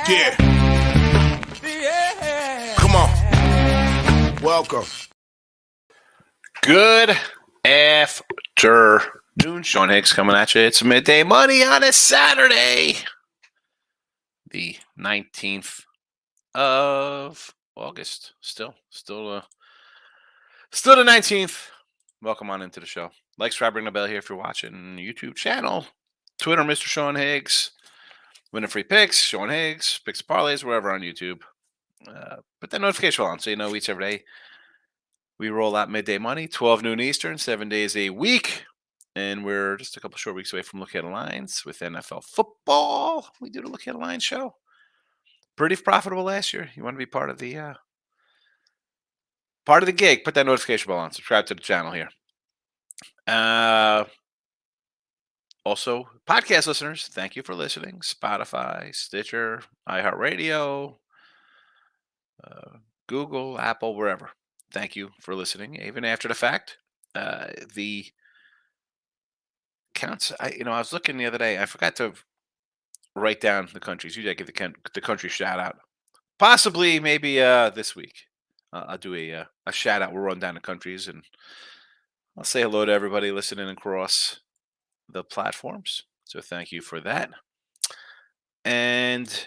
Yeah. Come on. Welcome. Good afternoon. Sean Higgs coming at you. It's Midday Money on a Saturday, the 19th of August. Still the 19th. Welcome on into the show. Like, subscribe, ring the bell here if you're watching YouTube channel. Twitter, Mr. Sean Higgs. Winning free picks, Sean Higgs, picks and parlays, wherever on YouTube. Put that notification on so you know each every day we roll out Midday Money, 12 noon Eastern, 7 days a week. And we're just a couple short weeks away from Look Ahead Lines with NFL football. We do the Look Ahead Lines show. Pretty profitable last year. You want to be part of the gig, put that notification bell on. Subscribe to the channel here. Also, podcast listeners, thank you for listening. Spotify, Stitcher, iHeartRadio, Google, Apple, wherever. Thank you for listening, even after the fact. The counts, I was looking the other day. I forgot to write down the countries. Usually I give the country shout out. Possibly, maybe this week. I'll do a shout out. We'll run down the countries and I'll say hello to everybody listening across the platforms. So thank you for that. And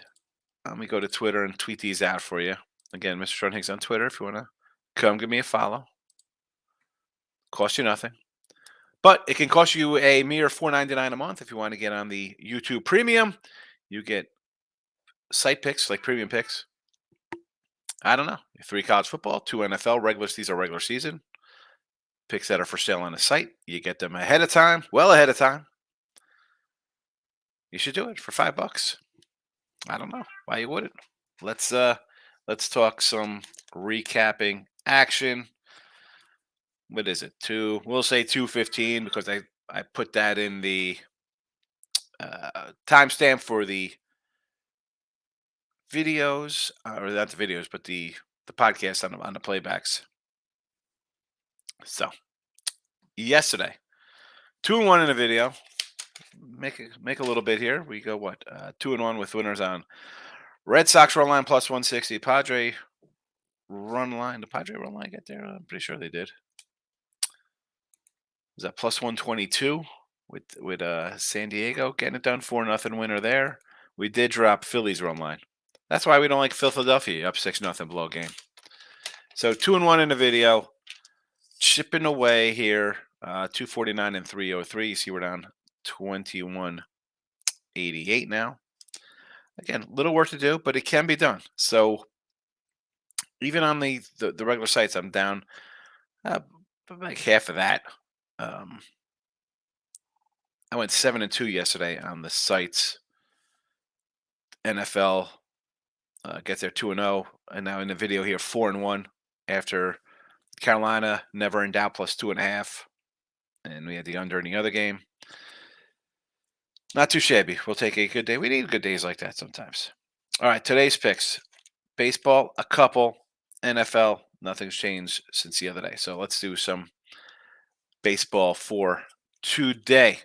let me go to Twitter and tweet these out for you. Again, Mr. Sean Higgs on Twitter. If you want to come give me a follow. Cost you nothing. But it can cost you a mere $4.99 a month if you want to get on the YouTube Premium. You get site picks, like premium picks. I don't know. 3 college football, 2 NFL regulars. These are regular season. Picks that are for sale on the site. You get them ahead of time, well ahead of time. You should do it for $5. I don't know why you wouldn't. Let's talk some recapping action. What is it? We'll say 2:15 because I put that in the timestamp for the videos, or not the videos, but the podcast on the playbacks. So yesterday, 2-1 in a video. Make a little bit here. We go 2-1 with winners on Red Sox run line plus 160. Padre run line. The Padre run line get there? I'm pretty sure they did. Was that plus 122 with San Diego getting it done? 4-0 winner there. We did drop Phillies run line. That's why we don't like Philadelphia up 6-0 blow game. So 2-1 in the video. Chipping away here. 249 and 303. You see we're down 2188 now. Again, little work to do, but it can be done. So even on the regular sites, I'm down like half of that. I went 7-2 yesterday on the sites. NFL gets there 2-0, and now in the video here 4-1 after Carolina never in doubt plus 2.5, and we had the under in the other game. Not too shabby. We'll take a good day. We need good days like that sometimes. All right, today's picks: baseball, a couple; NFL, nothing's changed since the other day. So let's do some baseball for today.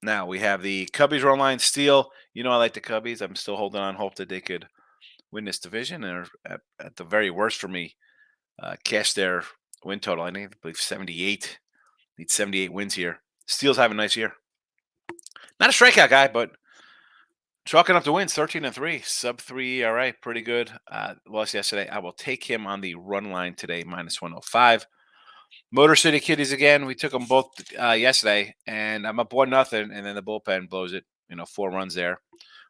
Now we have the Cubbies run line steal. I like the Cubbies. I'm still holding on hope that they could win this division, and at the very worst for me, cash their win total. I believe 78. Need 78 wins here. Steel's having a nice year. Not a strikeout guy, but chalking up the wins, 13-3, sub-3 ERA, pretty good. Lost yesterday. I will take him on the run line today, minus 105. Motor City Kitties again. We took them both yesterday, and I'm up 1-0, and then the bullpen blows it. 4 runs there.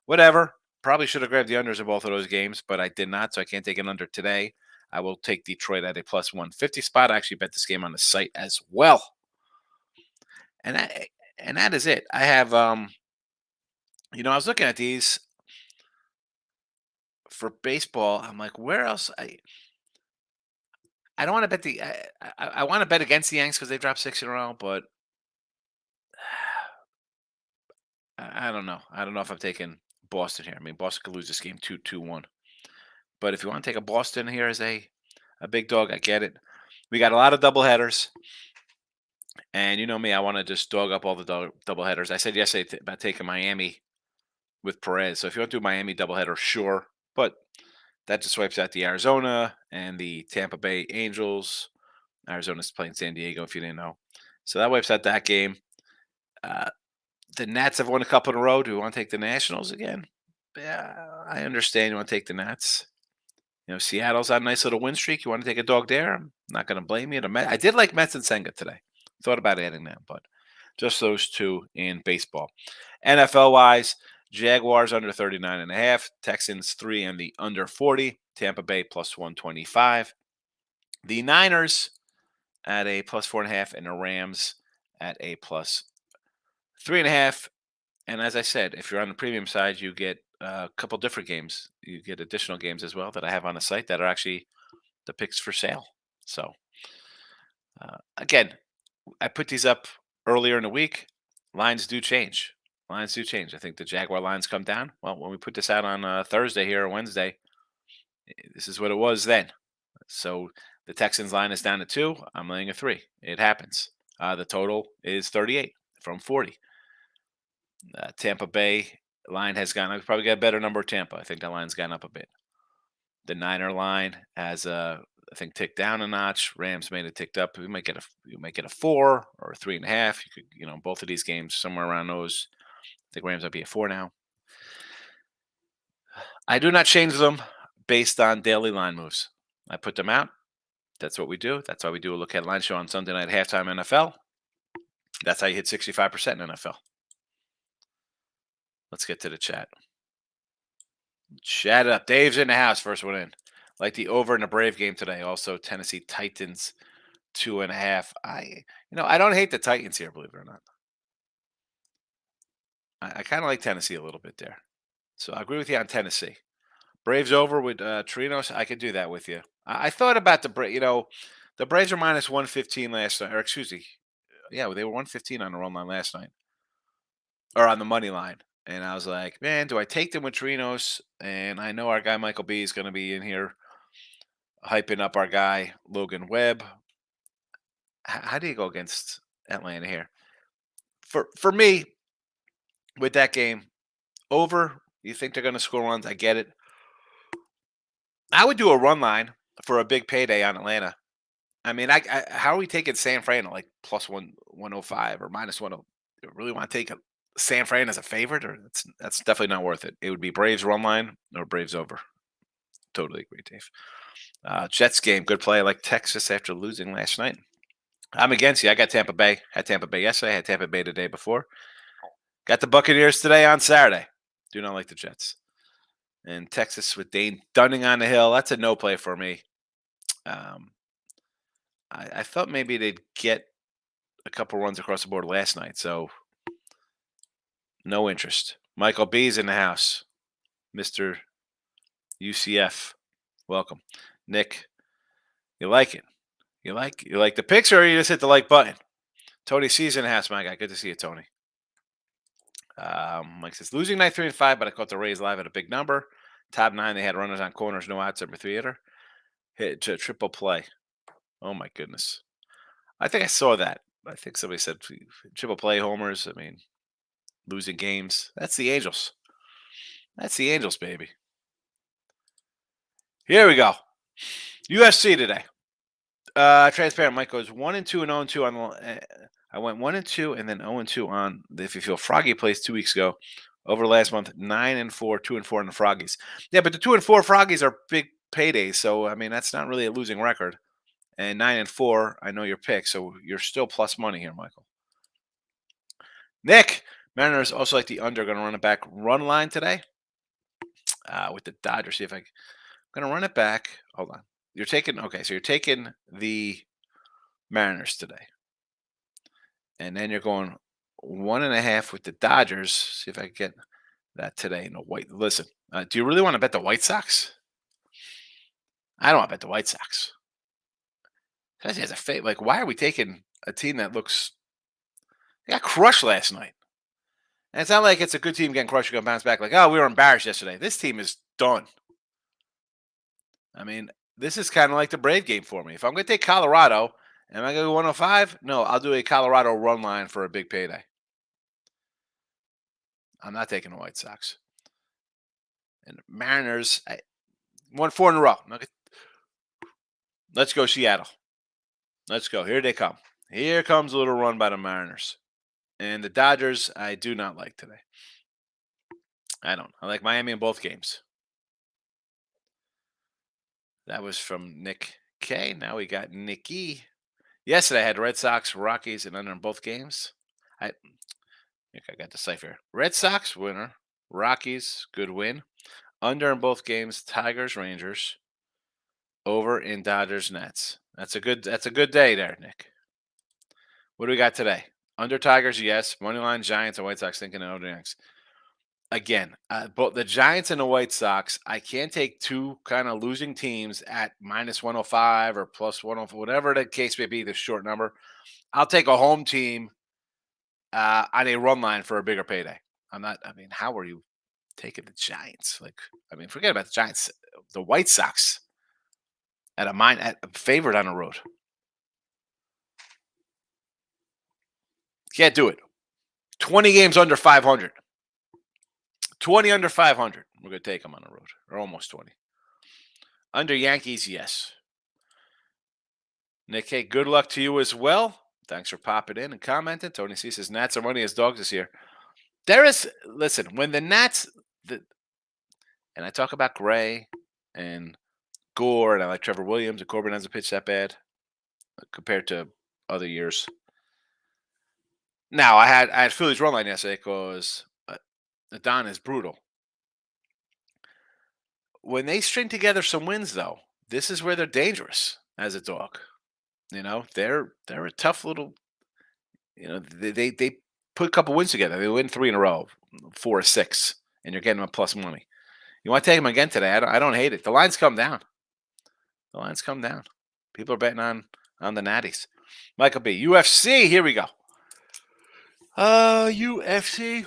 Whatever. Probably should have grabbed the unders in both of those games, but I did not, so I can't take an under today. I will take Detroit at a plus 150 spot. I actually bet this game on the site as well. And that is it. I have, I was looking at these for baseball. I'm like, where else? I don't want to bet I want to bet against the Yanks because they dropped 6 in a row, but I don't know. I don't know if I'm taking Boston here. I mean, Boston could lose this game 2-1. But if you want to take a Boston here as a big dog, I get it. We got a lot of doubleheaders. And you know me, I want to just dog up all the doubleheaders. I said yesterday about taking Miami with Perez. So if you want to do Miami doubleheader, sure. But that just wipes out the Arizona and the Tampa Bay Angels. Arizona's playing San Diego, if you didn't know. So that wipes out that game. Uh, the Nats have won a couple in a row. Do we want to take the Nationals again? Yeah, I understand you want to take the Nats. Seattle's on a nice little win streak. You want to take a dog there? I'm not going to blame you. I did like Mets and Senga today. Thought about adding them, but just those two in baseball. NFL wise, Jaguars under 39.5, Texans 3 and the under 40, Tampa Bay plus 125. The Niners at a plus 4.5, and the Rams at a plus 3.5. And as I said, if you're on the premium side, you get a couple different games. You get additional games as well that I have on the site that are actually the picks for sale. So, again, I put these up earlier in the week. Lines do change. Lines do change. I think the Jaguar lines come down. Well, when we put this out on Thursday here or Wednesday, this is what it was then. So the Texans line is down to 2. I'm laying a 3. It happens. The total is 38 from 40. Tampa Bay line has gone. I've probably got a better number of Tampa. I think the line's gone up a bit. The Niner line has, I think, ticked down a notch. Rams made it ticked up. You might get a 4 or a 3.5. You could, both of these games somewhere around those. I think Rams might be a 4 now. I do not change them based on daily line moves. I put them out. That's what we do. That's why we do a look at line show on Sunday night halftime NFL. That's how you hit 65% in NFL. Let's get to the chat. Chat it up. Dave's in the house. First one in. Like the over in the Brave game today. Also, Tennessee Titans 2.5. I don't hate the Titans here, believe it or not. I kind of like Tennessee a little bit there. So I agree with you on Tennessee. Braves over with Trinos. I could do that with you. I thought about the Braves. The Braves are minus 115 last night. Or excuse me. Yeah, they were 115 on the run line last night. Or on the money line. And I was like, man, do I take them with Trinos? And I know our guy Michael B is going to be in here hyping up our guy Logan Webb. How do you go against Atlanta here? For me, with that game, over, you think they're going to score runs? I get it. I would do a run line for a big payday on Atlanta. I mean, how are we taking San Fran at like plus 105 or minus 10? You really want to take San Fran as a favorite? Or that's definitely not worth it. It would be Braves run line or Braves over. Totally agree, Dave. Jets game, good play. I like Texas after losing last night. I'm against you. I got Tampa Bay. Had Tampa Bay yesterday. Had Tampa Bay the day before. Got the Buccaneers today on Saturday. Do not like the Jets. And Texas with Dane Dunning on the hill. That's a no play for me. I thought maybe they'd get a couple runs across the board last night. So no interest. Michael B's in the house. Mr. UCF. Welcome. Nick, you like it? You like the picks, or you just hit the like button? Tony C's in the house, my guy. Good to see you, Tony. Mike says losing night 3 and 5, but I caught the Rays live at a big number. Top 9, they had runners on corners, no outs, number 3 hitter. Hit to triple play. Oh my goodness. I think I saw that. I think somebody said triple play homers. I mean, losing games. That's the Angels. That's the Angels, baby. Here we go. UFC today. Transparent. Mike goes 1-2 and 0-2 on the. I went 1-2 and then 0-2 on the If You Feel Froggy plays 2 weeks ago. Over last month, 9-4, 2-4 on the Froggies. Yeah, but the 2-4 Froggies are big paydays, so I mean that's not really a losing record. And 9-4, I know your pick, so you're still plus money here, Michael. Nick, Mariners also like the under. Going to run it back run line today with the Dodgers. See if I'm going to run it back. Hold on. You're taking the Mariners today, and then you're going 1.5 with the Dodgers. See if I can get that today in the white. Listen, do you really want to bet the White Sox? I don't want to bet the White Sox. Especially as a fate, like, why are we taking a team that looks? They got crushed last night, and it's not like it's a good team getting crushed. You're gonna bounce back. Like, oh, we were embarrassed yesterday. This team is done. I mean, this is kind of like the Brave game for me. If I'm going to take Colorado, am I going to go 105? No, I'll do a Colorado run line for a big payday. I'm not taking the White Sox. And Mariners won 4 in a row. Let's go, Seattle. Let's go. Here they come. Here comes a little run by the Mariners. And the Dodgers, I do not like today. I don't. I like Miami in both games. That was from Nick K. Now we got Nicky. Yesterday I had Red Sox, Rockies, and under in both games. I think I got the cipher. Red Sox winner, Rockies good win, under in both games. Tigers, Rangers, over in Dodgers, Nets. That's a good day there, Nick. What do we got today? Under Tigers, yes. Moneyline Giants and White Sox thinking of the next. Again, both the Giants and the White Sox, I can't take two kind of losing teams at minus 105 or plus 104, whatever the case may be, the short number. I'll take a home team on a run line for a bigger payday. How are you taking the Giants? Forget about the Giants. The White Sox at favored on the road. Can't do it. 20 games under 500. 20 under 500. We're going to take them on the road, or almost 20. Under Yankees, yes. Nick, hey, good luck to you as well. Thanks for popping in and commenting. Tony C says Nats are money as dogs this year. Listen, when the Nats, and I talk about Gray and Gore, and I like Trevor Williams, and Corbin hasn't pitched that bad compared to other years. Now, I had Phillies run line yesterday because Don is brutal. When they string together some wins, though, this is where they're dangerous as a dog. They're a tough little. They put a couple wins together. They win 3 in a row, 4 or 6, and you're getting them plus money. You want to take them again today? I don't hate it. The lines come down. People are betting on the Natties. Michael B. UFC. Here we go. UFC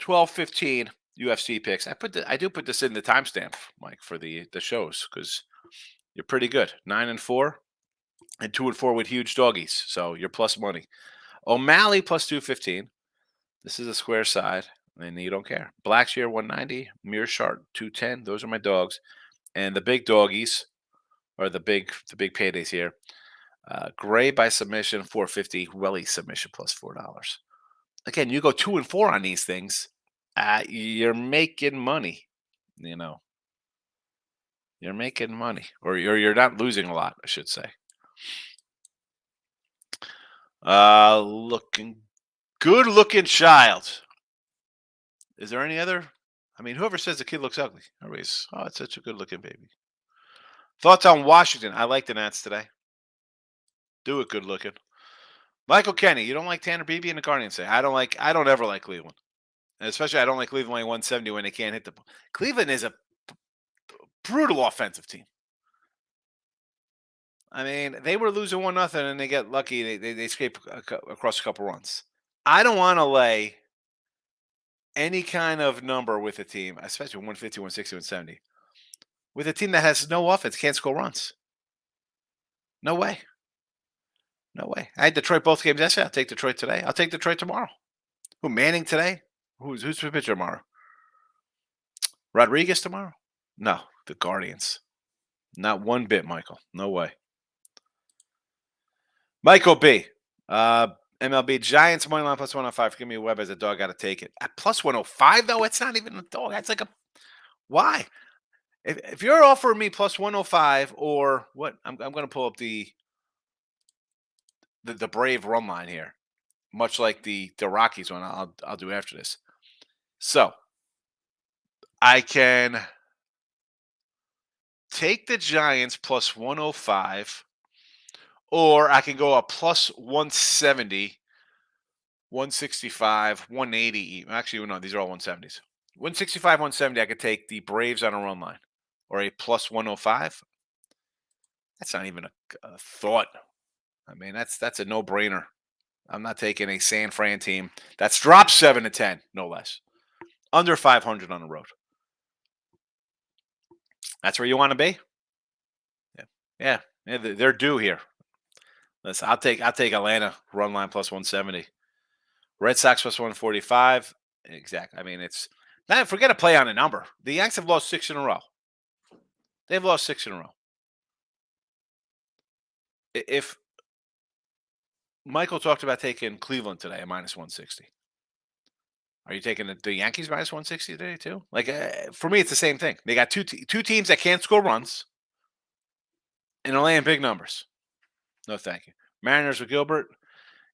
12:15 UFC picks. I do put this in the timestamp, Mike, for the shows because you're pretty good. 9-4 and 2-4 with huge doggies. So you're plus money. O'Malley plus 215. This is a square side, and you don't care. Blackshear 190, Mearshart 210. Those are my dogs, and the big doggies are the big paydays here. Gray by submission 450. Welly submission plus $4. Again, you go 2-4 on these things. You're making money. You're making money, or you're not losing a lot, I should say. Good looking child. Is there any other? Whoever says the kid looks ugly, everybody's, it's such a good looking baby. Thoughts on Washington? I like the Nats today. Do it good looking. Michael Kenny, you don't like Tanner Beebe and the Guardians today? I don't ever like Cleveland. And especially I don't like Cleveland laying 170 when they can't hit the ball. Cleveland is a brutal offensive team. They were losing 1-0 and they get lucky. They scrape across a couple runs. I don't want to lay any kind of number with a team, especially 150, 160, 170, with a team that has no offense, can't score runs. No way. I had Detroit both games yesterday. I'll take Detroit today. I'll take Detroit tomorrow. Who, Manning today? Who's the pitcher tomorrow? Rodriguez tomorrow? No, the Guardians. Not one bit, Michael. No way. Michael B. MLB Giants money line plus 105. Give me a Webb as a dog. Got to take it. At plus 105, though, it's not even a dog. That's like why? If you're offering me plus 105 or what, I'm going to pull up the Brave run line here, much like the Rockies one. I'll do after this. So I can take the Giants plus 105, or I can go up plus 170, 165, 180. Actually, no, these are all 170s. 165, 170, I could take the Braves on a run line, or a plus 105. That's not even a thought. That's a no-brainer. I'm not taking a San Fran team that's dropped 7-10, no less. Under 500 on the road. That's where you want to be? Yeah, they're due here. Listen, I'll take Atlanta run line plus 170. Red Sox plus 145. Exactly. It's Now, forget a play on a number. The Yanks have lost 6 in a row. They've lost 6 in a row. If Michael talked about taking Cleveland today at minus 160, are you taking the Yankees minus 160 today too? Like for me, it's the same thing. They got two teams that can't score runs and are laying big numbers. No, thank you. Mariners with Gilbert.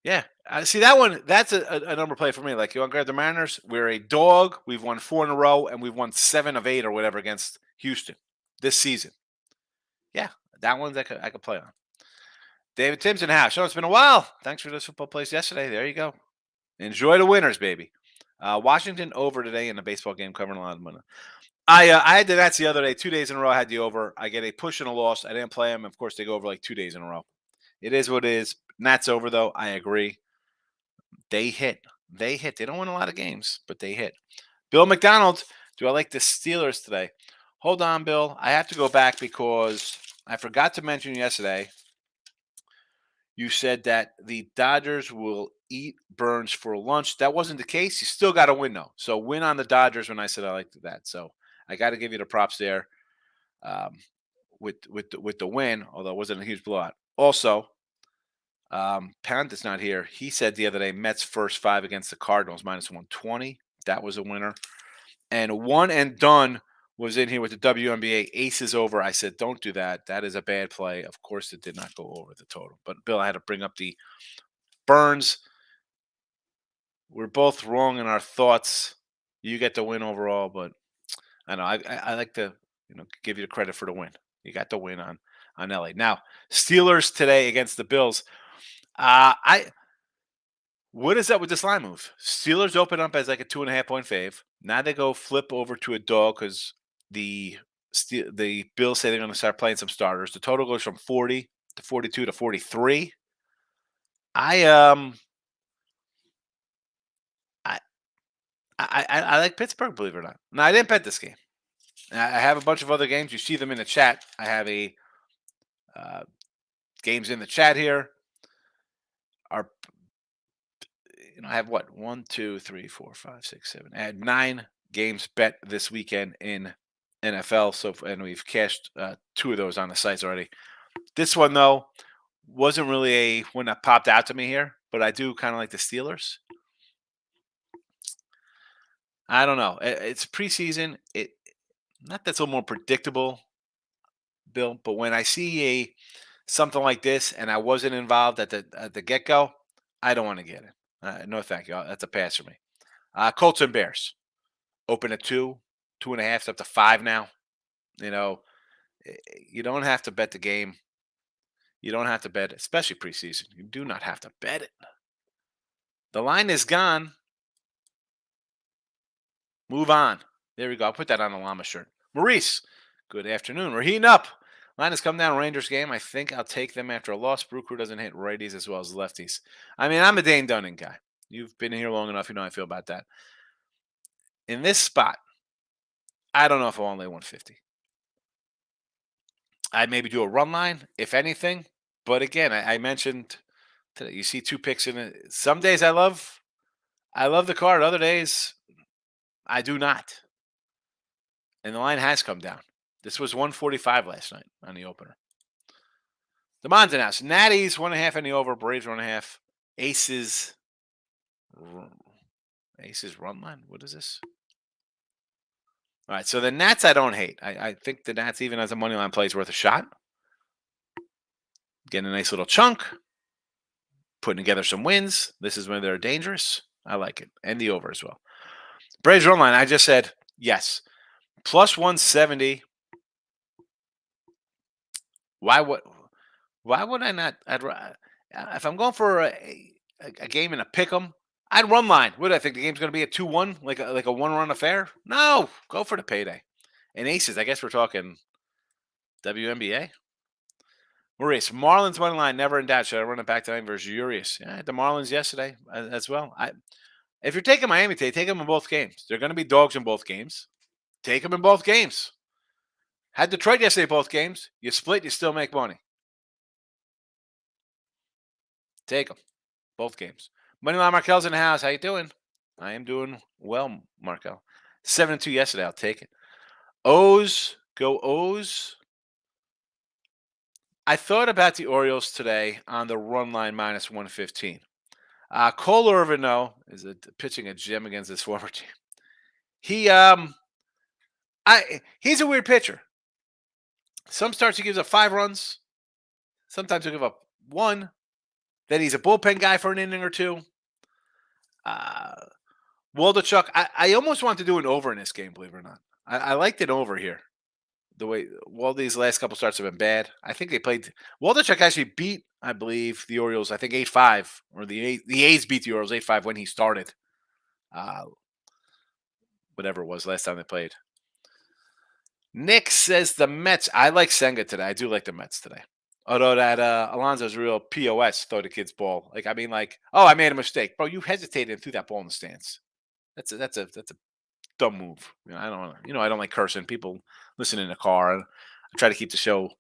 Yeah, I see that one. That's a number play for me. Like, you want to grab the Mariners? We're a dog. We've won 4 in a row, and we've won 7 of 8 or whatever against Houston this season. Yeah, that one I could play on. David Tim's in the house. Sean, it's been a while. Thanks for those football plays yesterday. There you go. Enjoy the winners, baby. Washington over today in the baseball game, covering a lot of money. I had the Nats the other day. 2 days in a row, I had the over. I get a push and a loss. I didn't play them. Of course, they go over like 2 days in a row. It is what it is. Nats over, though. I agree. They hit. They hit. They don't win a lot of games, but they hit. Bill McDonald, do I like the Steelers today? Hold on, Bill. I have to go back because I forgot to mention yesterday. You said that the Dodgers will eat Burns for lunch. That wasn't the case. You still got to win, though. So win on the Dodgers when I said I liked that. So I got to give you the props there with the win, although it wasn't a huge blowout. Also, Pound is not here. He said the other day Mets first 5 against the Cardinals minus 120. That was a winner. And one and done was in here with the WNBA aces over. I said, don't do that. That is a bad play. Of course, it did not go over the total. But Bill, I had to bring up the Burns. We're both wrong in our thoughts. You get the win overall, but I know I like to give you the credit for the win. You got the win on LA. Now, Steelers today against the Bills. What is up with this line move? Steelers open up as like a 2.5-point fave. Now they go flip over to a dog because the Bills say they're going to start playing some starters. The total goes from 40 to 42 to 43. I like Pittsburgh, believe it or not. No, I didn't bet this game. I have a bunch of other games. You see them in the chat. I have games in the chat here. I have what? 1, 2, 3, 4, 5, 6, 7. I had 9 games bet this weekend in NFL. And we've cashed 2 of those on the sites already. This one, though, wasn't really a one that popped out to me here, but I do kind of like the Steelers. I don't know. It's preseason. Not that's a little more predictable, Bill, but when I see something like this and I wasn't involved at the get-go, I don't want to get it. No, thank you. That's a pass for me. Colts and Bears open at 2, 2.5, it's up to 5 now. You don't have to bet the game. You don't have to bet, especially preseason. You do not have to bet it. The line is gone. Move on. There we go. I'll put that on a llama shirt. Maurice, good afternoon. We're heating up. Line has come down. Rangers game. I think I'll take them after a loss. Brew Crew doesn't hit righties as well as lefties. I mean, I'm a Dane Dunning guy. You've been here long enough. You know how I feel about that. In this spot, I don't know if I want to lay 150. I'd maybe do a run line, if anything. But again, I mentioned today, you see 2 picks in it. Some days I love the card. Other days, I do not. And the line has come down. This was 145 last night on the opener. The Monson House. Natties 1.5 in the over. Braves 1.5. Aces run line. What is this? All right, so the Nats I don't hate. I think the Nats, even as a money line play, is worth a shot. Getting a nice little chunk. Putting together some wins. This is when they're dangerous. I like it. And the over as well. Braves run line, I just said yes. Plus 170. Why would I not? If I'm going for a game in a pick'em, I'd run line. What do I think the game's going to be a 2-1, like a one-run affair? No, go for the payday. And aces, I guess we're talking WNBA. Maurice, Marlins money line, never in doubt. Should I run it back tonight versus Urias? Yeah, the Marlins yesterday as well. If you're taking Miami today, take them in both games. They're going to be dogs in both games. Take them in both games. Had Detroit yesterday both games. You split, you still make money. Take them. Both games. Moneyline Markel's in the house. How you doing? I am doing well, Markel. 7-2 yesterday. I'll take it. O's, go O's. I thought about the Orioles today on the run line minus 115. Cole Irvin, though, is pitching a gem against his former team. He's a weird pitcher. Some starts he gives up 5 runs. Sometimes he'll give up 1. Then he's a bullpen guy for an inning or 2. Waldichuk, I almost want to do an over in this game, believe it or not. I liked it over here. The way Waldy's last couple starts have been bad. I think they played. Waldichuk actually beat, I believe, the Orioles. I think 8-5, or the A's beat the Orioles 8-5 when he started. Whatever it was last time they played. Nick says the Mets. I like Senga today. I do like the Mets today. Although that Alonso's real POS, throw the kid's ball. I made a mistake, bro. You hesitated and threw that ball in the stands. That's a dumb move. I don't like cursing. People listen in the car. I try to keep the show,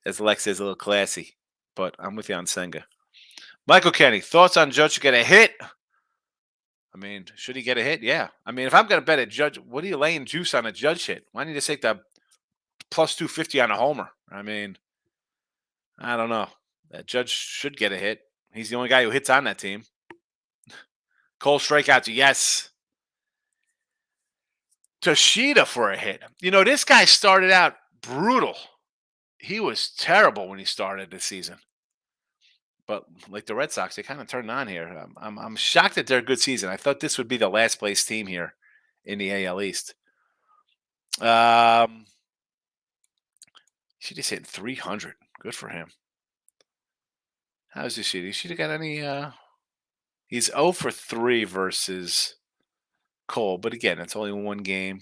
as Lex says, a little classy. But I'm with you on Senga. Michael Kenny, thoughts on Judge to get a hit? Should he get a hit? Yeah. If I'm going to bet a Judge, what are you laying juice on a Judge hit? Why don't you just take the plus 250 on a homer? I don't know. That Judge should get a hit. He's the only guy who hits on that team. Cole strikeouts, yes. Toshida for a hit. This guy started out brutal. He was terrible when he started this season. But like the Red Sox, they kind of turned on here. I'm shocked that they're a good season. I thought this would be the last place team here in the AL East. She just hit 300. Good for him. How's this shit? Should have got any? He's 0 for 3 versus Cole, but again, it's only one game.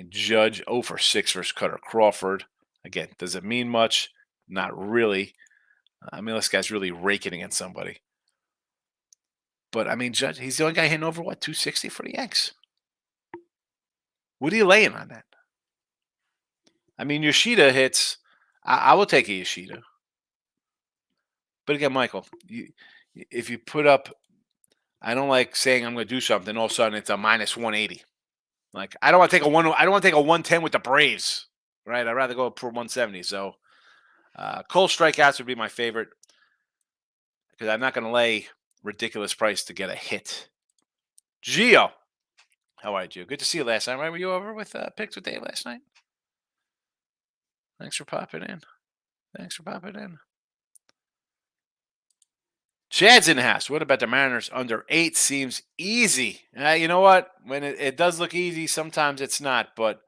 Judge 0 for 6 versus Cutter Crawford. Again, does it mean much? Not really. This guy's really raking against somebody. But Judge, he's the only guy hitting over 260 for the Yanks. What are you laying on that? Yoshida hits. I will take a Yoshida. But again, Michael, if you put up, I don't like saying I'm going to do something. All of a sudden, it's a minus 180. I don't want to take a 110 with the Braves, right? I'd rather go for 170. So, Cole strikeouts would be my favorite because I'm not going to lay ridiculous price to get a hit. Gio, how are you, Gio? Good to see you last night. Right? Were you over with Picks with Dave last night? Thanks for popping in. Chad's in the house. What about the Mariners under 8? Seems easy. You know what? When it does look easy, sometimes it's not. But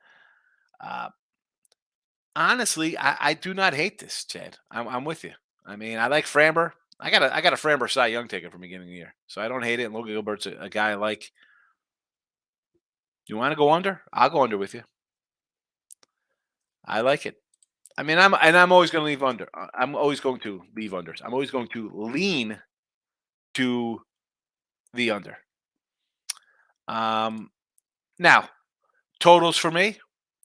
honestly, I do not hate this, Chad. I'm with you. I like Framber. I got a Framber Cy Young ticket from the beginning of the year, so I don't hate it. And Logan Gilbert's a guy I like. You want to go under? I'll go under with you. I like it. I'm always going to leave under. I'm always going to leave unders. I'm always going to lean to the under. Now, totals for me,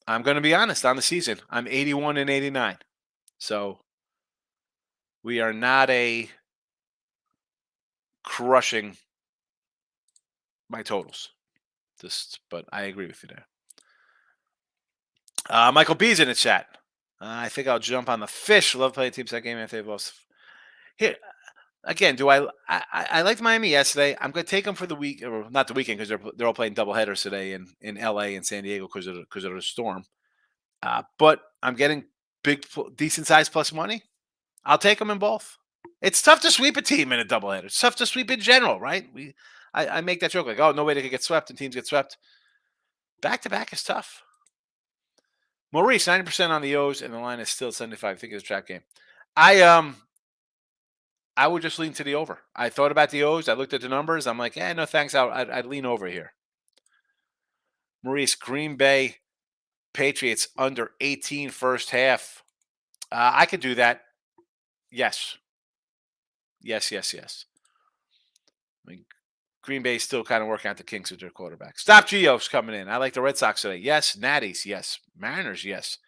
I'm going to be honest, on the season, I'm 81 and 89. So we are not crushing my totals. But I agree with you there. Michael B's in the chat. I think I'll jump on the Fish. Love playing teams that game after they've lost. Here, again, I liked Miami yesterday. I'm going to take them for the week, or not the weekend, because they're all playing doubleheaders today in LA and San Diego because of the storm. But I'm getting decent size plus money. I'll take them in both. It's tough to sweep a team in a doubleheader. It's tough to sweep in general, right? I make that joke like, oh, no way they could get swept and teams get swept. Back to back is tough. Maurice, 90% on the O's, and the line is still 75. I think it's a trap game. I would just lean to the over. I thought about the O's. I looked at the numbers. I'm like, no thanks. I'd lean over here. Maurice, Green Bay Patriots under 18 first half. I could do that. Yes. Green Bay's still kind of working out the kinks with their quarterback. Stop Geo's coming in. I like the Red Sox today. Yes. Natties, yes. Mariners, yes.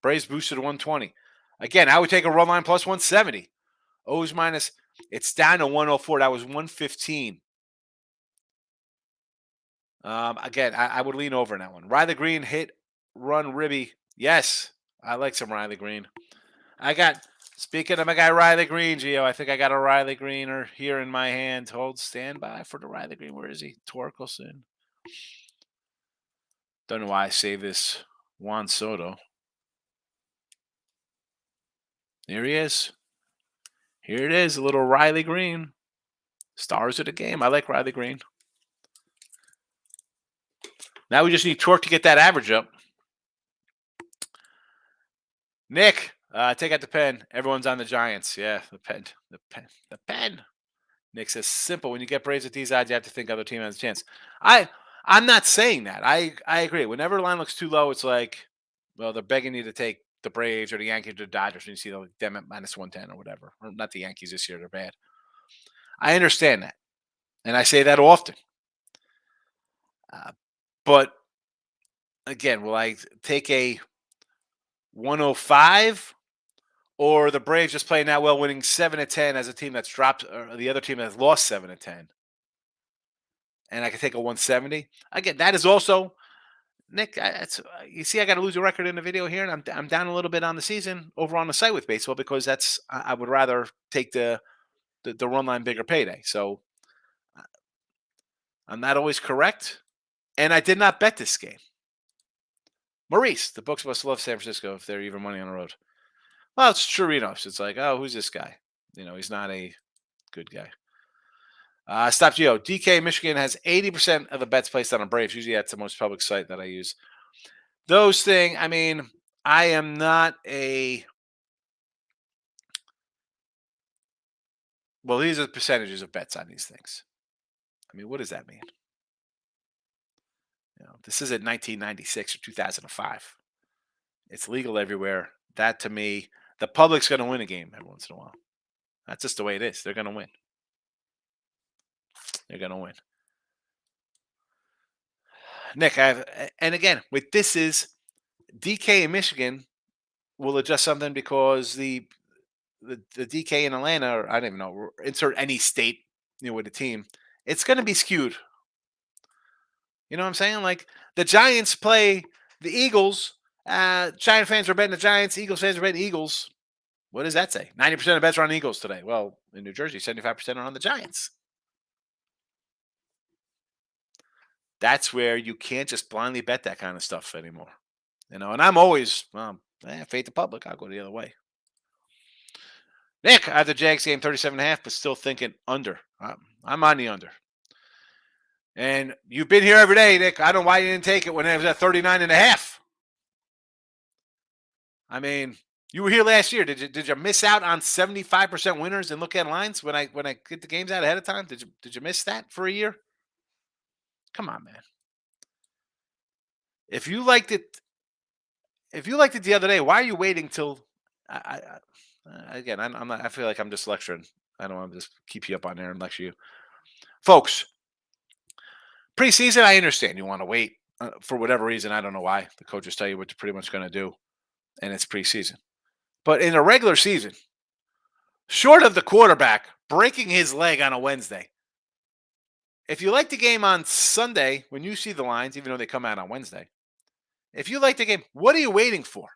Braves boosted to 120. Again, I would take a run line plus 170. O's minus. It's down to 104. That was 115. Again, I would lean over in that one. Riley Green hit, run, Ribby. Yes, I like some Riley Green. Speaking of my guy Riley Green, Gio, I think I got a Riley Greener here in my hand. Hold standby for the Riley Green. Where is he? Torkelson. Don't know why I saved this Juan Soto. Here he is. Here it is, a little Riley Green. Stars of the game. I like Riley Green. Now we just need Torque to get that average up. Nick, take out the pen. Everyone's on the Giants. Yeah, the pen. Nick says, simple. When you get Braves at these odds, you have to think other team has a chance. I'm not saying that. I agree. Whenever the line looks too low, it's like, well, they're begging you to take the Braves or the Yankees or the Dodgers, and you see them at minus 110 or whatever. Or not the Yankees this year. They're bad. I understand that. And I say that often. But again, will I take a 105 or the Braves just playing that well, winning 7-10 as a team that's dropped, or the other team has lost 7-10, and I can take a 170? Again, that is also Nick. You see, I got to lose a record in the video here, and I'm down a little bit on the season over on the site with baseball because I would rather take the run line bigger payday. So I'm not always correct, and I did not bet this game. Maurice, the books must love San Francisco if they're even money on the road. Well, it's Chirinos. It's like, oh, who's this guy? He's not a good guy. Stop Geo. DK Michigan has 80% of the bets placed on a Braves. Usually that's the most public site that I use. Those things, I mean, I am not a. Well, these are the percentages of bets on these things. I mean, what does that mean? This isn't 1996 or 2005. It's legal everywhere. That to me, the public's going to win a game every once in a while. That's just the way it is. They're going to win. They're going to win. Nick, and again, with this is DK in Michigan will adjust something because the DK in Atlanta, or I don't even know, insert any state, with the team, it's going to be skewed. You know what I'm saying? Like the Giants play the Eagles. Giant fans are betting the Giants. Eagles fans are betting the Eagles. What does that say? 90% of bets are on the Eagles today. Well, in New Jersey, 75% are on the Giants. That's where you can't just blindly bet that kind of stuff anymore. And I'm always, faith the public. I'll go the other way. Nick, I have the Jags game 37.5, but still thinking under. I'm on the under. And you've been here every day, Nick. I don't know why you didn't take it when it was at 39.5. I mean, you were here last year. Did you miss out on 75% winners and look at lines when I get the games out ahead of time? Did you miss that for a year? Come on, man. If you liked it the other day, why are you waiting till? Again, I'm not. I feel like I'm just lecturing. I don't want to just keep you up on there and lecture you, folks. Preseason, I understand you want to wait for whatever reason. I don't know why. The coaches tell you what they're pretty much going to do, and it's preseason. But in a regular season, short of the quarterback breaking his leg on a Wednesday, if you like the game on Sunday when you see the lines, even though they come out on Wednesday, if you like the game, what are you waiting for?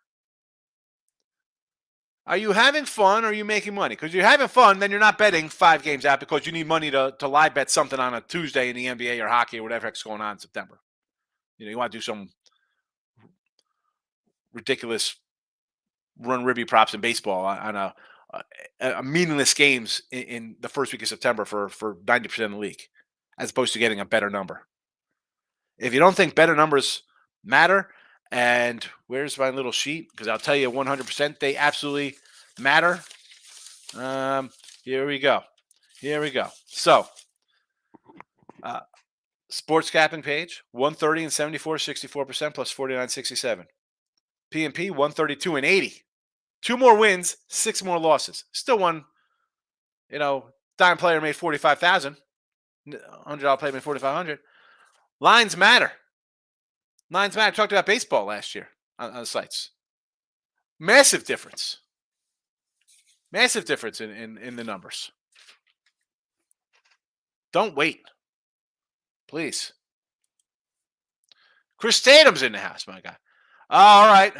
Are you having fun or are you making money? Because you're having fun, then you're not betting 5 games out because you need money to live bet something on a Tuesday in the NBA or hockey or whatever heck's going on in September. You want to do some ridiculous run ribby props in baseball on a meaningless games in the first week of September for 90% of the league, as opposed to getting a better number. If you don't think better numbers matter, and where's my little sheet? Because I'll tell you 100% they absolutely matter. Here we go. So, sports capping page, 130 and 74, 64% plus 49, 67. P&P, 132 and 80. 2 more wins, 6 more losses. Still won, dime player made 45,000. $100 player made 4,500. Lines matter. I talked about baseball last year on the sites. Massive difference. In the numbers. Don't wait. Please. Chris Tatum's in the house, my guy. All right.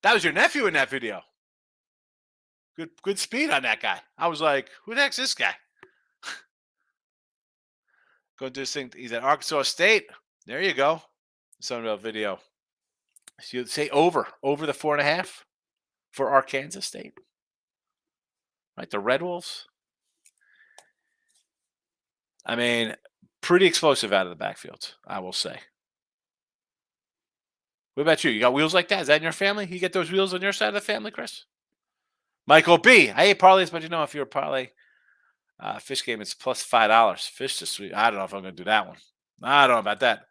That was your nephew in that video. Good speed on that guy. I was like, who the heck's this guy? Go do this thing. He's at Arkansas State. There you go. Sunbelt video. So you'd say over the 4.5 for Arkansas State. Right, the Red Wolves. I mean, pretty explosive out of the backfield, I will say. What about you? You got wheels like that? Is that in your family? You get those wheels on your side of the family, Chris? Michael B. I hate parlays, but if you're a parlay fish game, it's plus $5. Fish this week. I don't know if I'm going to do that one. I don't know about that.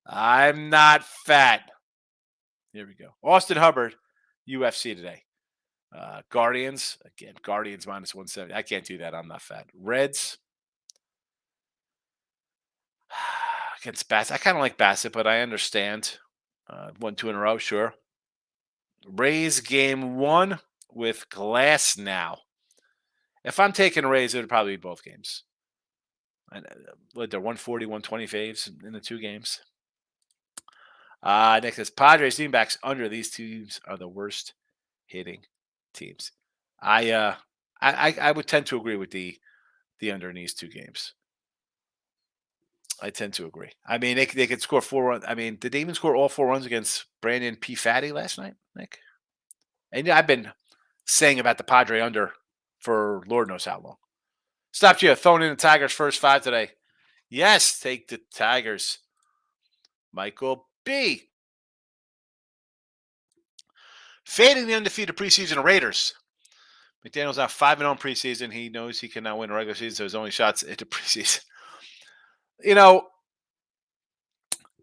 I'm not fat. Here we go. Austin Hubbard, UFC today. Guardians. Again, Guardians minus 170. I can't do that. I'm not fat. Reds. Against Bassett. I kind of like Bassett, but I understand. 1-2 in a row, sure. Rays game 1 with Glass now. If I'm taking Rays, it would probably be both games. And they're 140, 120 faves in the 2 games. Next is Padres D-backs under. These teams are the worst hitting teams. I would tend to agree with the under in these 2 games. I tend to agree. I mean, they could score 4 runs. I mean, did they even score all 4 runs against Brandon P. Fatty last night, Nick? And I've been saying about the Padre under for Lord knows how long. Stop you throwing in the Tigers first 5 today. Yes, take the Tigers. Michael B. Fading the undefeated preseason Raiders. McDaniel's now 5-0 in preseason. He knows he cannot win a regular season, so his only shots into preseason.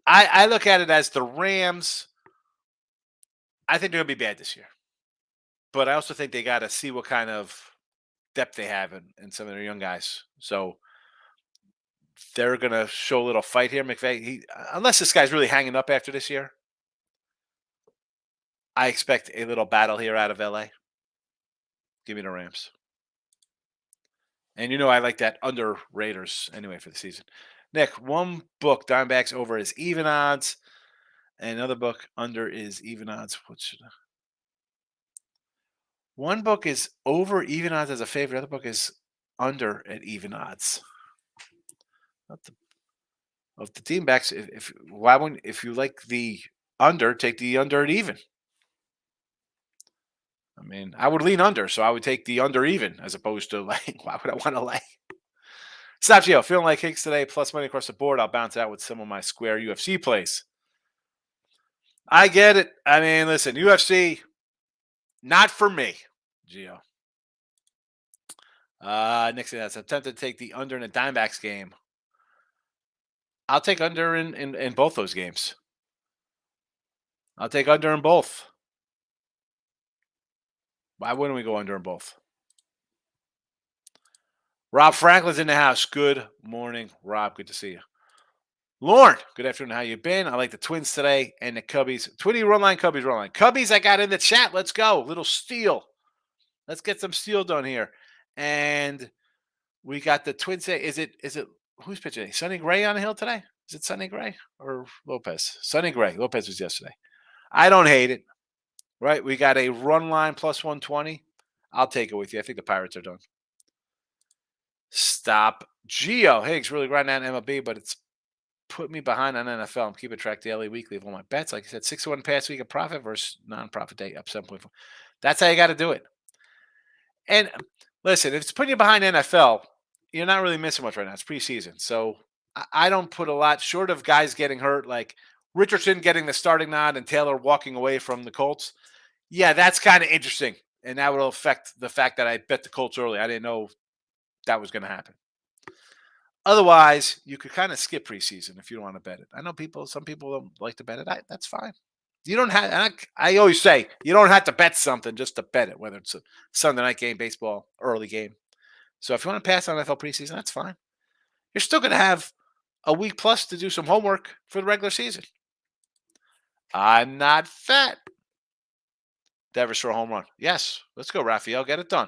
I look at it as the Rams. I think they're going to be bad this year. But I also think they got to see what kind of depth they have in some of their young guys. So they're going to show a little fight here. McVay, unless this guy's really hanging up after this year, I expect a little battle here out of LA. Give me the Rams. And I like that under Raiders anyway for the season. Nick, one book, Diamondbacks over is even odds. And another book under is even odds. One book is over even odds as a favorite. Other book is under at even odds. Of the team backs, if you like the under, take the under at even. I mean, I would lean under, so I would take the under even as opposed to laying. Why would I want to lay? Stop, Gio. Feeling like Higgs today, plus money across the board. I'll bounce out with some of my square UFC plays. I get it. I mean, listen, UFC, not for me, Gio. Next thing that's I'm tempted to take the under in a Diamondbacks game. I'll take under in both those games. I'll take under in both. Why wouldn't we go under in both? Rob Franklin's in the house. Good morning, Rob. Good to see you. Lauren, good afternoon. How you been? I like the Twins today and the Cubbies. Twinny run line, Cubbies run line. Cubbies, I got in the chat. Let's go. Little steal. Let's get some steal done here. And we got the Twins. Is it who's pitching? Sonny Gray on the hill today? Is it Sonny Gray or Lopez? Sonny Gray. Lopez was yesterday. I don't hate it. Right? We got a run line plus 120. I'll take it with you. I think the Pirates are done. Stop. Gio Higgs really grinding out MLB, but it's put me behind on NFL. I'm keeping track daily, weekly of all my bets. Like I said, 6-1 past week of profit versus non-profit day up 7.4. That's how you got to do it. And listen, if it's putting you behind NFL, you're not really missing much right now. It's preseason. So I don't put a lot short of guys getting hurt, like Richardson getting the starting nod and Taylor walking away from the Colts. Yeah, that's kind of interesting. And that will affect the fact that I bet the Colts early. I didn't know that was going to happen. Otherwise, you could kind of skip preseason if you don't want to bet it. I know some people don't like to bet it. That's fine. You don't have, and I always say, you don't have to bet something just to bet it, whether it's a Sunday night game, baseball, early game. So if you want to pass on NFL preseason, that's fine. You're still going to have a week plus to do some homework for the regular season. I'm not fat. Devers for a home run. Yes, let's go, Raphael. Get it done.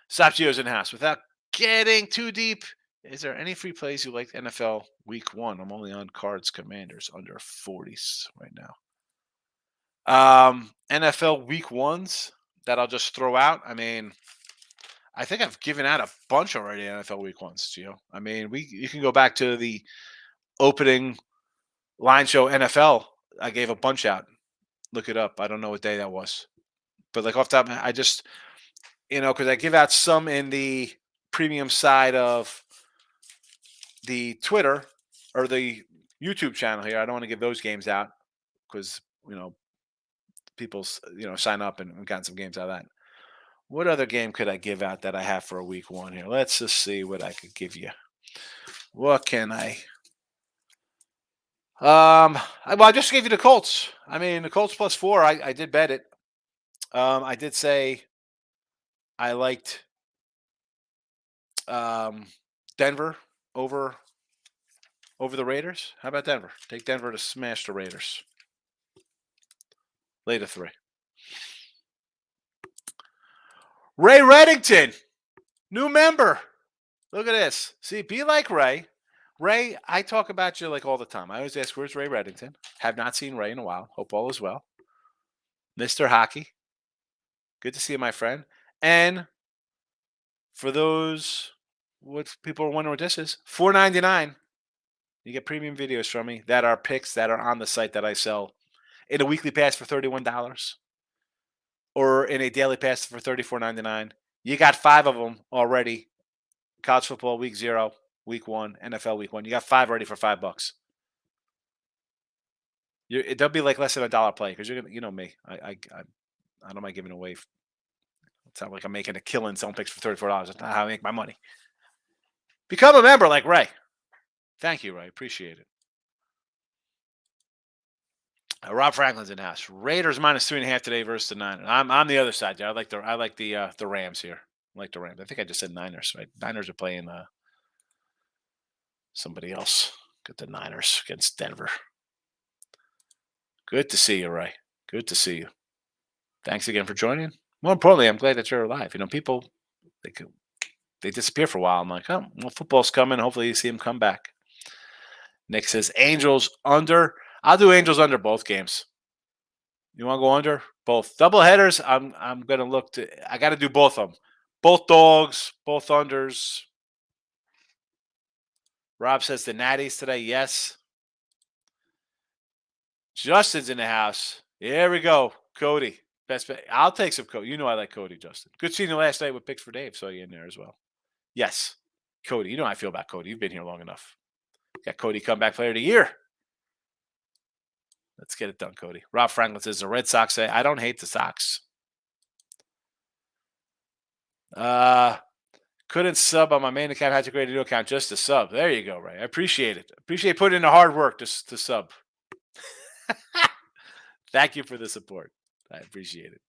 Stop Gio's in the house. Without getting too deep, is there any free plays you like NFL Week 1. I'm only on Cards Commanders under 40s right now. NFL Week 1s that I'll just throw out. I mean, I think I've given out a bunch already. NFL Week 1s, Gio. I mean, you can go back to the opening line show NFL. I gave a bunch out. Look it up. I don't know what day that was, but like off the top, I just because I give out some in the premium side of the Twitter or the YouTube channel here. I don't want to give those games out because people sign up and got some games out of that. What other game could I give out that I have for a week 1 here? Let's just see what I could give you. What can I? I just gave you the Colts. I mean, the Colts +4. I did bet it. I did say I liked Denver over the Raiders. How about Denver? Take Denver to smash the Raiders. Later 3. Ray Reddington, new member. Look at this. See, be like Ray. Ray, I talk about you like all the time. I always ask, where's Ray Reddington? Have not seen Ray in a while. Hope all is well. Mr. Hockey. Good to see you, my friend. And for those what people are wondering what this is, $4.99. You get premium videos from me that are picks that are on the site that I sell in a weekly pass for $31 or in a daily pass for $34.99. You got 5 of them already. College football week 0, week 1, NFL week 1. You got 5 ready for $5. They'll be like less than $1 play because you're gonna, me. I don't mind giving away. It's not like I'm making a killing selling picks for $34. That's not how I make my money. Become a member like Ray. Thank you, Ray. Appreciate it. Rob Franklin's in house. Raiders -3.5 today versus the Niners. I'm the other side there. I like the Rams here. I like the Rams. I think I just said Niners. Right? Niners are playing somebody else. Get the Niners against Denver. Good to see you, Ray. Good to see you. Thanks again for joining. More importantly, I'm glad that you're alive. People they disappear for a while. I'm like, oh, well, football's coming. Hopefully, you see them come back. Nick says Angels under. I'll do Angels under both games. You want to go under both double headers? I'm gonna look to. I got to do both of them. Both dogs, both unders. Rob says the Natties today. Yes. Justin's in the house. Here we go. Cody. Best bet. I'll take some Cody. You know I like Cody, Justin. Good seeing you last night with Picks for Dave. Saw you in there as well. Yes. Cody. You know how I feel about Cody. You've been here long enough. Got Cody comeback player of the year. Let's get it done, Cody. Rob Franklin says the Red Sox say, I don't hate the Sox. Couldn't sub on my main account. Had to create a new account just to sub. There you go, Ray. I appreciate it. Appreciate putting in the hard work to sub. Thank you for the support. I appreciate it.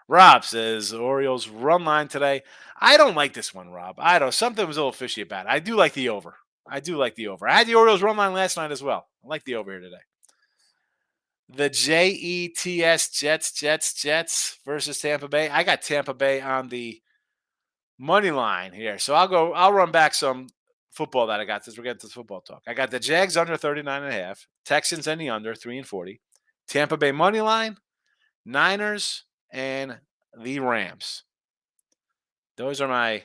Rob says Orioles run line today. I don't like this one, Rob. I don't. Something was a little fishy about it. I do like the over. I had the Orioles run line last night as well. I like the over here today. The Jets versus Tampa Bay. I got Tampa Bay on the money line here. So I'll run back some football that I got since we're getting to the football talk. I got the Jags under 39.5, Texans any under 3-40, Tampa Bay money line, Niners, and the Rams. Those are my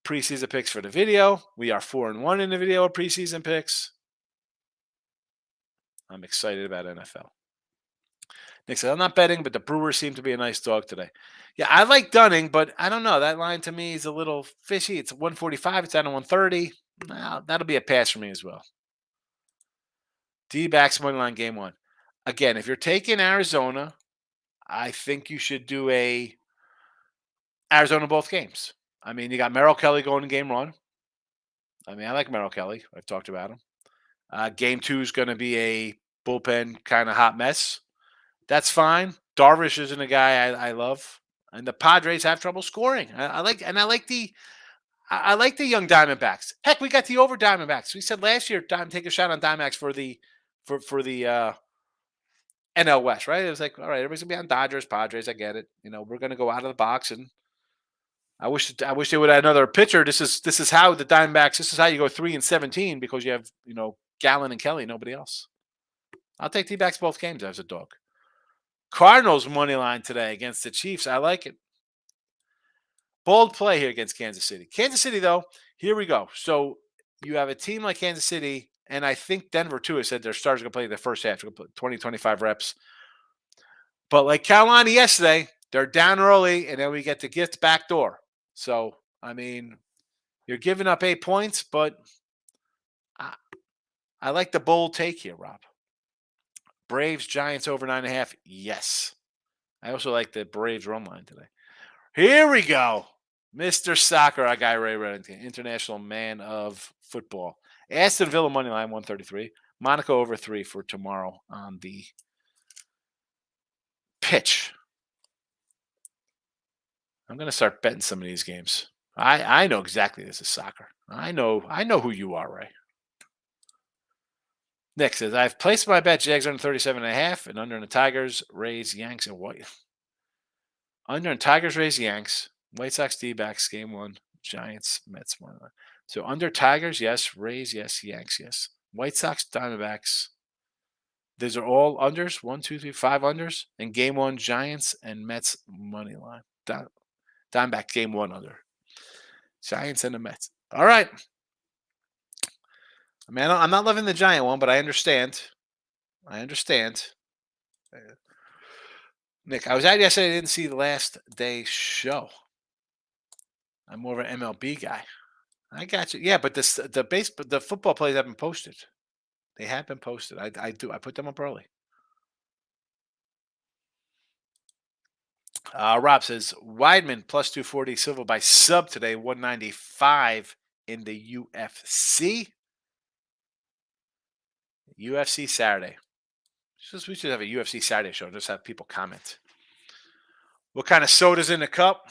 preseason picks for the video. We are 4-1 in the video of preseason picks. I'm excited about NFL. Nick said, I'm not betting, but the Brewers seem to be a nice dog today. Yeah, I like Dunning, but I don't know. That line to me is a little fishy. It's 145. It's down to 130. Well, that'll be a pass for me as well. D-backs money line game 1. Again, if you're taking Arizona, I think you should do a Arizona both games. I mean, you got Merrill Kelly going to game 1. I mean, I like Merrill Kelly. I've talked about him. Game 2 is going to be a bullpen kind of hot mess. That's fine. Darvish isn't a guy I love, and the Padres have trouble scoring. I like the young Diamondbacks. Heck, we got the over Diamondbacks. We said last year, take a shot on Diamondbacks for the NL West, right? It was like, all right, everybody's gonna be on Dodgers, Padres. I get it. We're gonna go out of the box, and I wish they would have another pitcher. This is how the Diamondbacks. This is how you go 3-17 because you have Gallen and Kelly, nobody else. I'll take D-backs both games as a dog. Cardinals money line today against the Chiefs. I like it. Bold play here against Kansas City. Kansas City, though, here we go. So you have a team like Kansas City, and I think Denver, too, has said their starters are going to play the first half. They're going to put 20, 25 reps. But like Carolina yesterday, they're down early, and then we get the gift back door. So, I mean, you're giving up 8 points, but I like the bold take here, Rob. Braves, Giants over 9.5. Yes. I also like the Braves run line today. Here we go. Mr. Soccer, our guy Ray Reddington, international man of football. Aston Villa money line 133. Monaco over 3 for tomorrow on the pitch. I'm going to start betting some of these games. I know exactly this is soccer. I know who you are, Ray. Nick says, I've placed my bet Jags under 37.5 and under in the Tigers, Rays, Yanks, and White. Under in Tigers, Rays, Yanks, White Sox, D-backs, game 1, Giants, Mets, money line. So under Tigers, yes. Rays, yes. Yanks, yes. White Sox, Diamondbacks. These are all unders. 1, 2, 3, 5 unders. And game 1, Giants and Mets money line. Diamondback, game 1 under. Giants and the Mets. All right. I mean, I'm not loving the Giant one, but I understand. Nick, I was out yesterday. I didn't see the last day's show. I'm more of an MLB guy. I got you. Yeah, but the football plays have been posted. They have been posted. I put them up early. Rob says Weidman plus 240, Silva by sub today, 195 in the UFC. UFC Saturday. We should have a UFC Saturday show. Just have people comment. What kind of soda's in the cup?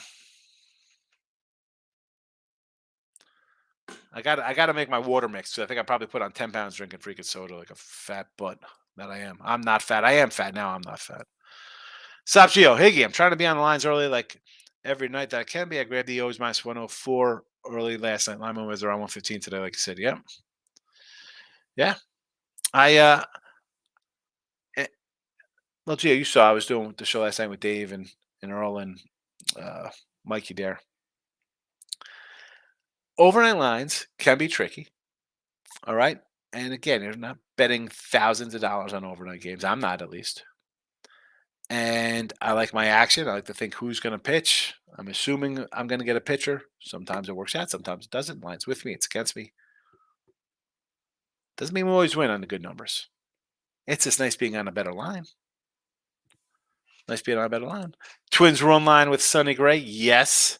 I gotta make my water mix. So I think I probably put on 10 pounds drinking freaking soda like a fat butt that I am. I'm not fat. I am fat now. I'm not fat. Stop Gio. Higgy, I'm trying to be on the lines early like every night that I can be. I grabbed the O's minus 104 early last night. Line was around 115 today, like I said. Yep. Yeah. Well, Gio, you saw I was doing the show last night with Dave and Earl and Mikey there. Overnight lines can be tricky. All right. And again, you're not betting thousands of dollars on overnight games. I'm not, at least. And I like my action. I like to think who's going to pitch. I'm assuming I'm going to get a pitcher. Sometimes it works out. Sometimes it doesn't. Line's with me. It's against me. Doesn't mean we always win on the good numbers. It's just nice being on a better line. Nice being on a better line. Twins run line with Sonny Gray. Yes.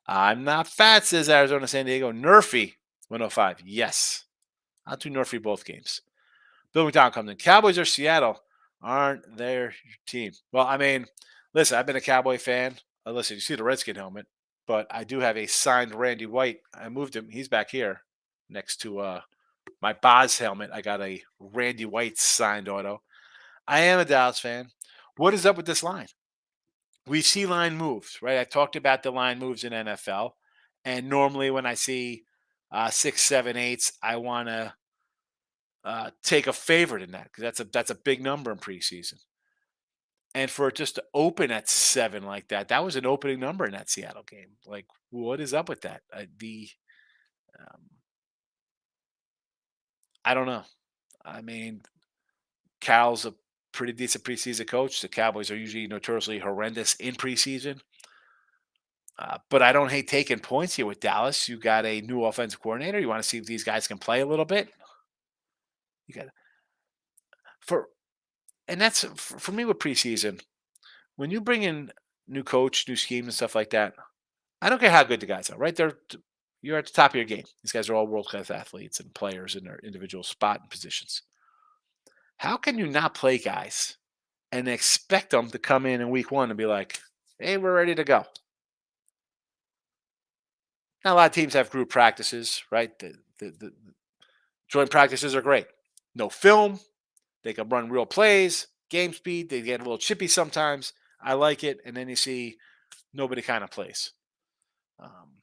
I'm not fat, says Arizona San Diego. Nerfy 105. Yes. I'll do Nerfy both games. Bill McDonald comes in. Cowboys or Seattle aren't their team. Well, I mean, listen, I've been a Cowboy fan. Listen, you see the Redskin helmet, but I do have a signed Randy White. I moved him. He's back here next to my Boz helmet. I got a Randy White signed auto. I am a Dallas fan. What is up with this line? We see line moves, right? I talked about the line moves in NFL. And normally when I see 6, 7, 8s, I want to take a favorite in that because that's a big number in preseason. And for it just to open at 7 like that, that was an opening number in that Seattle game. Like, what is up with that? I don't know. I mean, Cal's a pretty decent preseason coach. The Cowboys are usually notoriously horrendous in preseason. But I don't hate taking points here with Dallas. You got a new offensive coordinator. You want to see if these guys can play a little bit. You got and that's for me with preseason. When you bring in new coach, new schemes, and stuff like that, I don't care how good the guys are. Right there, you're at the top of your game. These guys are all world class athletes and players in their individual spot and positions. How can you not play guys and expect them to come in week 1 and be like, "Hey, we're ready to go"? Now, a lot of teams have group practices, right? The joint practices are great. No film. They can run real plays, game speed. They get a little chippy sometimes. I like it. And then you see nobody kind of plays. Um,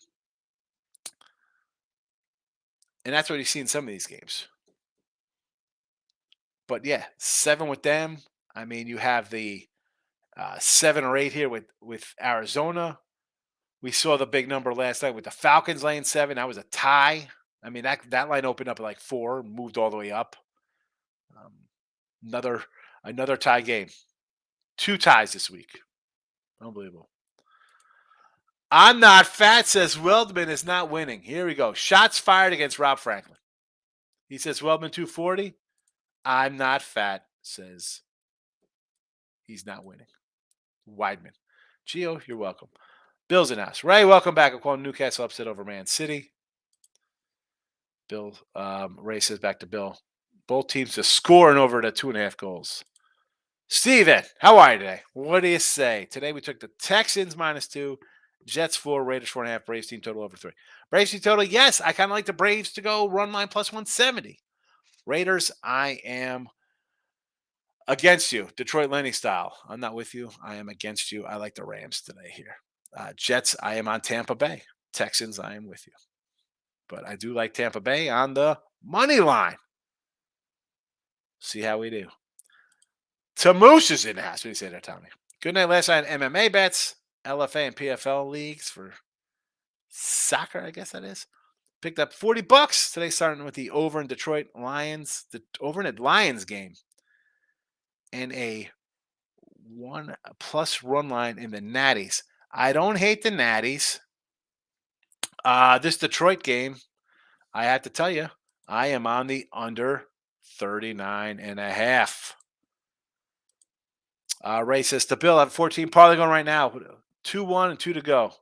and that's what you see in some of these games. But yeah, 7 with them. I mean, you have the 7 or 8 here with Arizona. We saw the big number last night with the Falcons laying 7. That was a tie. I mean, that line opened up at like 4, moved all the way up. Um, another another tie game. 2 ties this week. Unbelievable. I'm not fat, says Wildman is not winning. Here we go. Shots fired against Rob Franklin. He says Wildman 240. I'm not fat, says he's not winning. Weidman. Gio, you're welcome. Bill's in house. Ray, welcome back. I'm calling Newcastle upset over Man City. Bill, Ray says back to Bill. Both teams are scoring over the 2.5 goals. Steven, how are you today? What do you say? Today we took the Texans -2, Jets 4, Raiders 4.5, Braves team total over 3. Braves team total, yes. I kind of like the Braves to go run line plus 170. Raiders, I am against you. Detroit Lenny style. I'm not with you. I am against you. I like the Rams today here. Jets, I am on Tampa Bay. Texans, I am with you. But I do like Tampa Bay on the money line. See how we do. Tamoose is in the house. What do you say there, Tommy? Good night. Last night, MMA bets, LFA and PFL leagues for soccer, I guess that is. Picked up $40 today, starting with the over in Detroit Lions, the over in the Lions game, and a 1+ run line in the Natties. I don't hate the Natties. This Detroit game, I have to tell you, I am on the under 39.5. Ray says to Bill at 14 parlay going right now. 2-1 and 2 to go.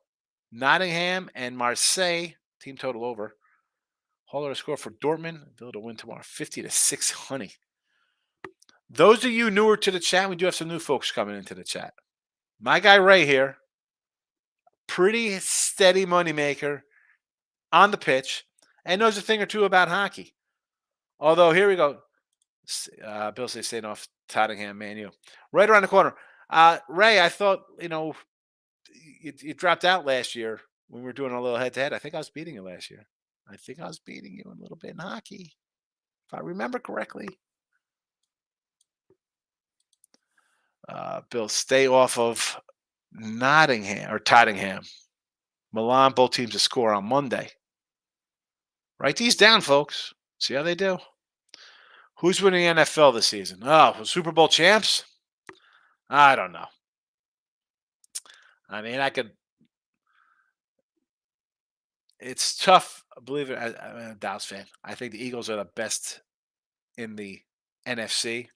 Nottingham and Marseille team total over. Holler score for Dortmund. Bill to win tomorrow 50-6 honey. Those of you newer to the chat, we do have some new folks coming into the chat. My guy Ray here, pretty steady moneymaker on the pitch, and knows a thing or two about hockey. Although here we go. Bill says staying off Tottenham, Man U. Right around the corner. Ray, I thought, you dropped out last year when we were doing a little head-to-head. I think I was beating you last year. I think I was beating you a little bit in hockey, if I remember correctly. Bill, stay off of Tottenham. Milan, both teams to score on Monday. Write these down, folks. See how they do. Who's winning the NFL this season? Oh, Super Bowl champs? I don't know. I mean, it's tough. Believe it, I'm a Dallas fan. I think the Eagles are the best in the NFC.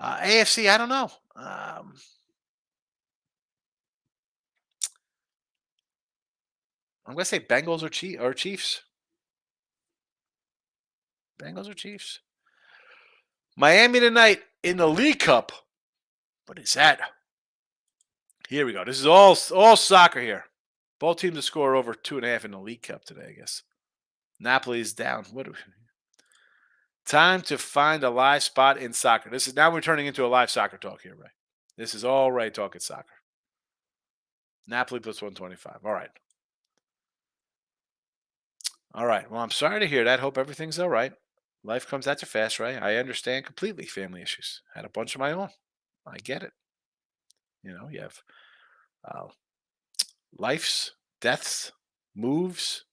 AFC, I don't know. I'm going to say Bengals or Chiefs. Bengals or Chiefs. Miami tonight in the League Cup. What is that? Here we go. This is all soccer here. Both teams to score over 2.5 in the League Cup today, I guess. Napoli's down. Time to find a live spot in soccer. Now we're turning into a live soccer talk here, Ray. This is all Ray talking soccer. Napoli plus 125. All right. All right. Well, I'm sorry to hear that. Hope everything's all right. Life comes at you fast, Ray. I understand completely family issues. Had a bunch of my own. I get it. You have lives, deaths, moves,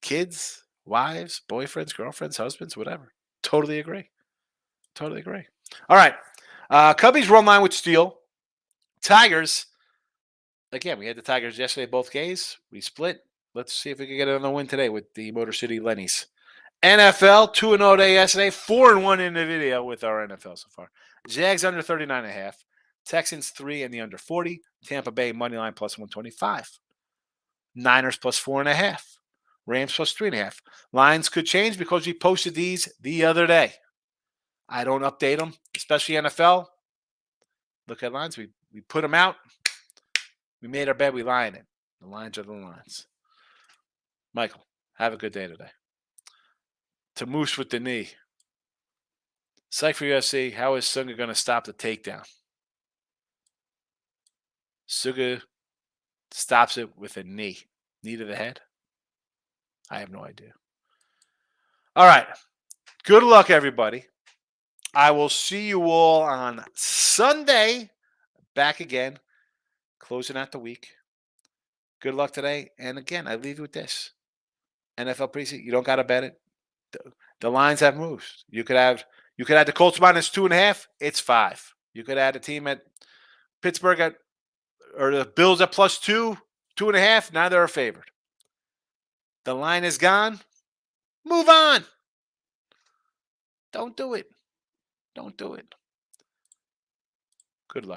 kids, wives, boyfriends, girlfriends, husbands, whatever. Totally agree. Totally agree. All right. Cubbies run line with Steele. Tigers. Again, we had the Tigers yesterday, both games. We split. Let's see if we can get another win today with the Motor City Lennies. NFL 2-0 day yesterday, 4-1 in the video with our NFL so far. Jags under 39.5. Texans 3 and the under 40. Tampa Bay money line plus 125. Niners plus 4.5. Rams plus 3.5. Lines could change because we posted these the other day. I don't update them, especially NFL. Look at lines. We put them out. We made our bed. We lie in it. The lines are the lines. Michael, have a good day today. To Moose with the knee. Psych for UFC. How is Suga going to stop the takedown? Suga stops it with a knee. Knee to the head? I have no idea. All right. Good luck, everybody. I will see you all on Sunday. Back again, closing out the week. Good luck today. And again, I leave you with this. NFL preseason, you don't got to bet it. The lines have moved. You could add the Colts minus 2.5. It's 5. You could add a team at Pittsburgh or the Bills at plus 2.5. Now they're a favorite. The line is gone. Move on. Don't do it. Don't do it. Good luck.